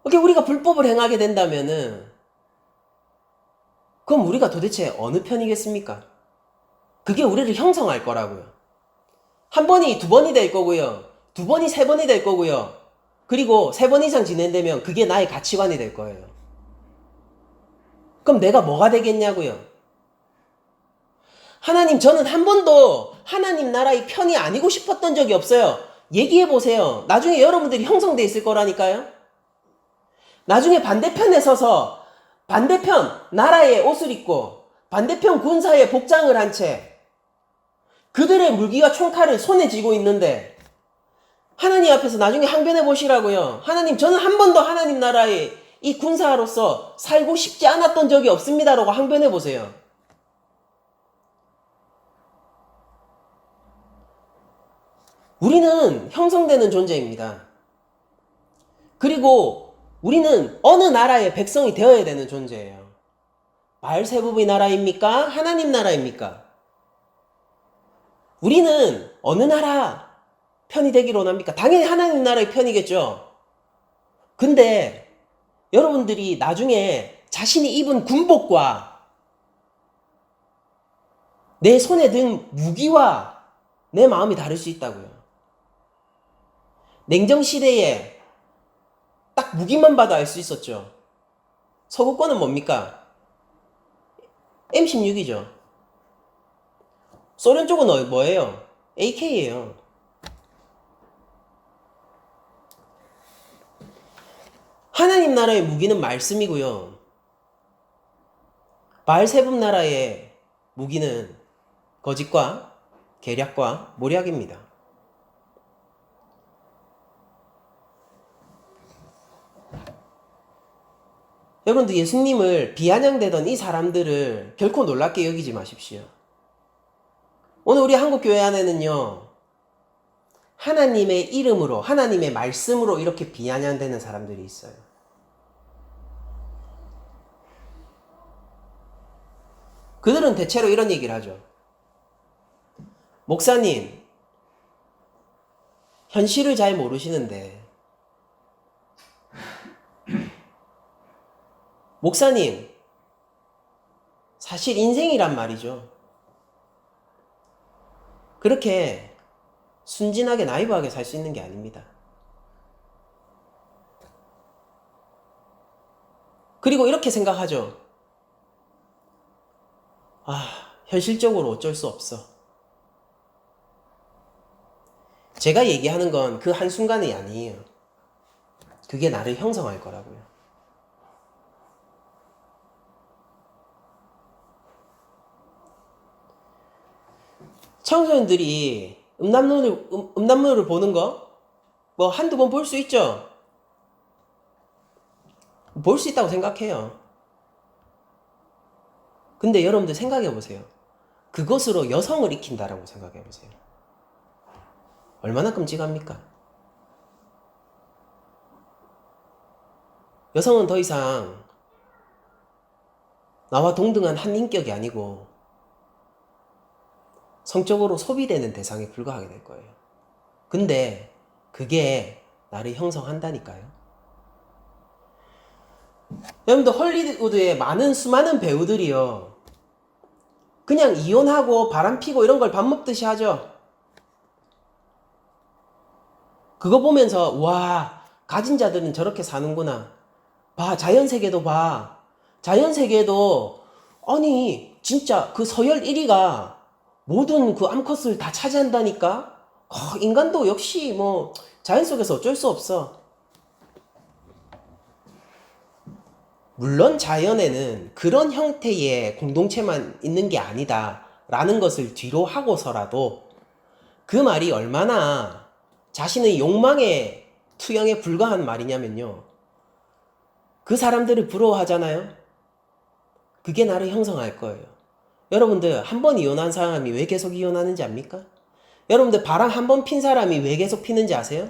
이렇게 우리가 불법을 행하게 된다면은, 그럼 우리가 도대체 어느 편이겠습니까? 그게 우리를 형성할 거라고요. 한 번이 두 번이 될 거고요. 두 번이 세 번이 될 거고요. 그리고 3번 이상 진행되면 그게 나의 가치관이 될 거예요. 그럼 내가 뭐가 되겠냐고요? 하나님, 저는 한 번도 하나님 나라의 편이 아니고 싶었던 적이 없어요. 얘기해보세요. 나중에 여러분들이 형성돼 있을 거라니까요. 나중에 반대편에 서서 반대편 나라의 옷을 입고 반대편 군사의 복장을 한 채 그들의 물기와 총칼을 손에 쥐고 있는데 하나님 앞에서 나중에 항변해 보시라고요. 하나님, 저는 한 번도 하나님 나라의 이 군사로서 살고 싶지 않았던 적이 없습니다라고 항변해 보세요. 우리는 형성되는 존재입니다. 그리고 우리는 어느 나라의 백성이 되어야 되는 존재예요. 바알세불의 나라입니까? 하나님 나라입니까? 우리는 어느 나라 편이 되기를 원합니까? 당연히 하나님 나라의 편이겠죠. 근데 여러분들이 나중에 자신이 입은 군복과 내 손에 든 무기와 내 마음이 다를 수 있다고요. 냉정시대에 딱 무기만 봐도 알 수 있었죠. 서구권은 뭡니까? M16이죠. 소련 쪽은 뭐예요? AK예요. 하나님 나라의 무기는 말씀이고요. 바알세불 나라의 무기는 거짓과 계략과 모략입니다. 여러분들 예수님을 비아냥대던 이 사람들을 결코 놀랍게 여기지 마십시오. 오늘 우리 한국교회 안에는요, 하나님의 이름으로, 하나님의 말씀으로 이렇게 비아냥대는 사람들이 있어요. 그들은 대체로 이런 얘기를 하죠. 목사님, 현실을 잘 모르시는데, 목사님, 사실 인생이란 말이죠. 그렇게 순진하게 나이브하게 살 수 있는 게 아닙니다. 그리고 이렇게 생각하죠. 현실적으로 어쩔 수 없어. 제가 얘기하는 건 그 한순간이 아니에요. 그게 나를 형성할 거라고요. 청소년들이 음란물을 보는 거 뭐 한두 번 볼 수 있죠. 볼 수 있다고 생각해요. 근데 여러분들 생각해 보세요. 그것으로 여성을 익힌다라고 생각해 보세요. 얼마나 끔찍합니까? 여성은 더 이상 나와 동등한 한 인격이 아니고 성적으로 소비되는 대상에 불과하게 될 거예요. 근데 그게 나를 형성한다니까요. 여러분들 헐리우드의 수많은 배우들이요, 그냥 이혼하고 바람피고 이런 걸 밥 먹듯이 하죠. 그거 보면서 와, 가진 자들은 저렇게 사는구나. 봐, 자연세계도 봐. 자연세계도 아니 진짜 그 서열 1위가 모든 그 암컷을 다 차지한다니까. 인간도 역시 뭐 자연 속에서 어쩔 수 없어. 물론 자연에는 그런 형태의 공동체만 있는 게 아니다 라는 것을 뒤로 하고서라도 그 말이 얼마나 자신의 욕망의 투영에 불과한 말이냐면요, 그 사람들을 부러워하잖아요. 그게 나를 형성할 거예요. 여러분들 한 번 이혼한 사람이 왜 계속 이혼하는지 압니까? 여러분들 바람 한 번 핀 사람이 왜 계속 피는지 아세요?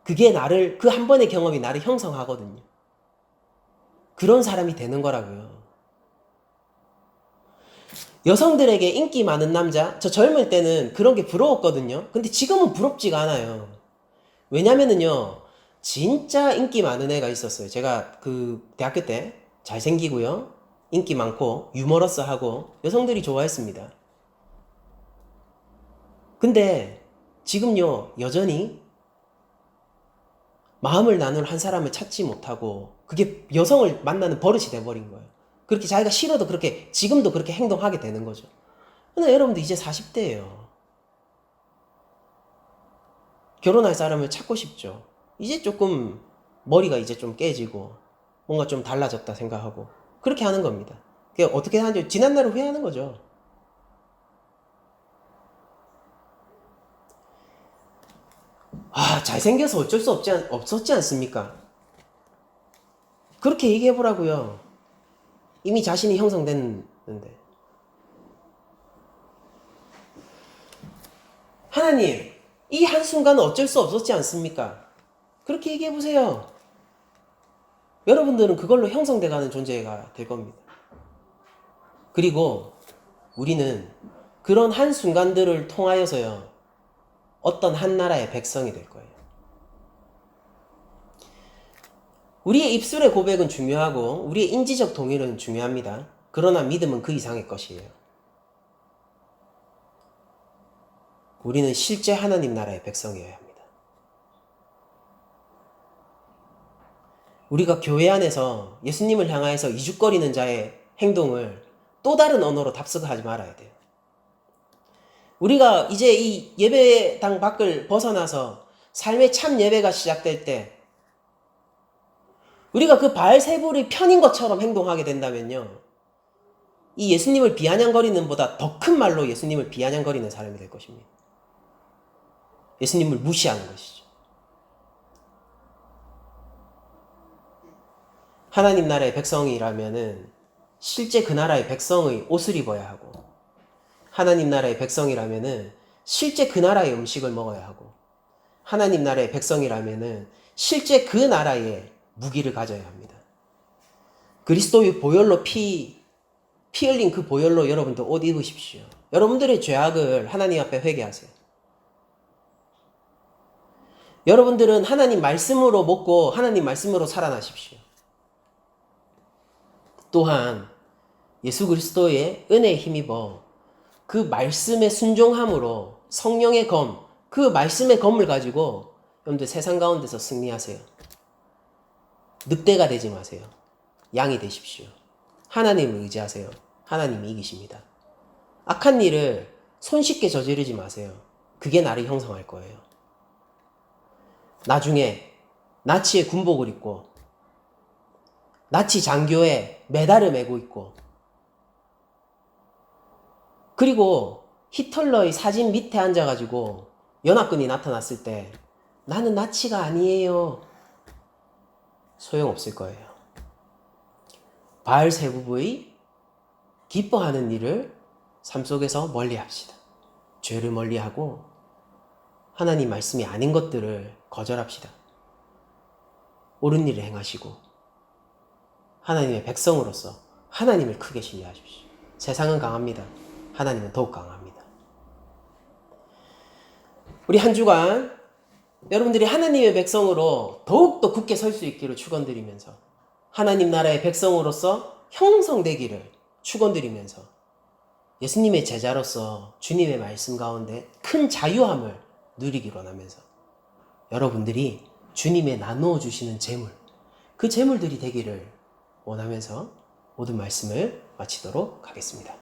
그게 그 한 번의 경험이 나를 형성하거든요. 그런 사람이 되는 거라고요. 여성들에게 인기 많은 남자, 저 젊을 때는 그런 게 부러웠거든요. 근데 지금은 부럽지가 않아요. 왜냐면은요, 진짜 인기 많은 애가 있었어요. 제가 그 대학교 때 잘생기고요, 인기 많고 유머러스하고 여성들이 좋아했습니다. 근데 지금요, 여전히 마음을 나눌 한 사람을 찾지 못하고 그게 여성을 만나는 버릇이 돼버린 거예요. 그렇게 자기가 싫어도 그렇게 지금도 그렇게 행동하게 되는 거죠. 근데 여러분들 이제 40대예요. 결혼할 사람을 찾고 싶죠. 이제 조금 머리가 이제 좀 깨지고 뭔가 좀 달라졌다 생각하고 그렇게 하는 겁니다. 그게 어떻게 하는지 지난 날을 후회하는 거죠. 잘생겨서 어쩔 수 없었지 않습니까? 그렇게 얘기해보라고요. 이미 자신이 형성됐는데. 하나님, 이 한순간은 어쩔 수 없었지 않습니까? 그렇게 얘기해보세요. 여러분들은 그걸로 형성돼가는 존재가 될 겁니다. 그리고 우리는 그런 한순간들을 통하여서요, 어떤 한 나라의 백성이 될 거예요. 우리의 입술의 고백은 중요하고 우리의 인지적 동의는 중요합니다. 그러나 믿음은 그 이상의 것이에요. 우리는 실제 하나님 나라의 백성이어야 합니다. 우리가 교회 안에서 예수님을 향하여서 이죽거리는 자의 행동을 또 다른 언어로 답습하지 말아야 돼요. 우리가 이제 이 예배당 밖을 벗어나서 삶의 참 예배가 시작될 때 우리가 그 바알세불이 편인 것처럼 행동하게 된다면요, 이 예수님을 비아냥거리는 보다 더 큰 말로 예수님을 비아냥거리는 사람이 될 것입니다. 예수님을 무시하는 것이죠. 하나님 나라의 백성이라면은 실제 그 나라의 백성의 옷을 입어야 하고, 하나님 나라의 백성이라면은 실제 그 나라의 음식을 먹어야 하고, 하나님 나라의 백성이라면은 실제 그 나라의 무기를 가져야 합니다. 그리스도의 보혈로 피 흘린 그 보혈로 여러분들 옷 입으십시오. 여러분들의 죄악을 하나님 앞에 회개하세요. 여러분들은 하나님 말씀으로 먹고 하나님 말씀으로 살아나십시오. 또한 예수 그리스도의 은혜에 힘입어 그 말씀의 순종함으로 성령의 검, 그 말씀의 검을 가지고 여러분들 세상 가운데서 승리하세요. 늑대가 되지 마세요. 양이 되십시오. 하나님을 의지하세요. 하나님이 이기십니다. 악한 일을 손쉽게 저지르지 마세요. 그게 나를 형성할 거예요. 나중에 나치의 군복을 입고 나치 장교에 메달을 메고 있고, 그리고 히틀러의 사진 밑에 앉아가지고 연합군이 나타났을 때 나는 나치가 아니에요. 소용없을 거예요. 바알세부부의 기뻐하는 일을 삶 속에서 멀리합시다. 죄를 멀리하고 하나님 말씀이 아닌 것들을 거절합시다. 옳은 일을 행하시고 하나님의 백성으로서 하나님을 크게 신뢰하십시오. 세상은 강합니다. 하나님은 더욱 강합니다. 우리 한 주간 여러분들이 하나님의 백성으로 더욱더 굳게 설 수 있기를 축원드리면서, 하나님 나라의 백성으로서 형성되기를 축원드리면서, 예수님의 제자로서 주님의 말씀 가운데 큰 자유함을 누리기로 하면서, 여러분들이 주님의 나누어 주시는 재물, 그 재물들이 되기를 원하면서 모든 말씀을 마치도록 하겠습니다.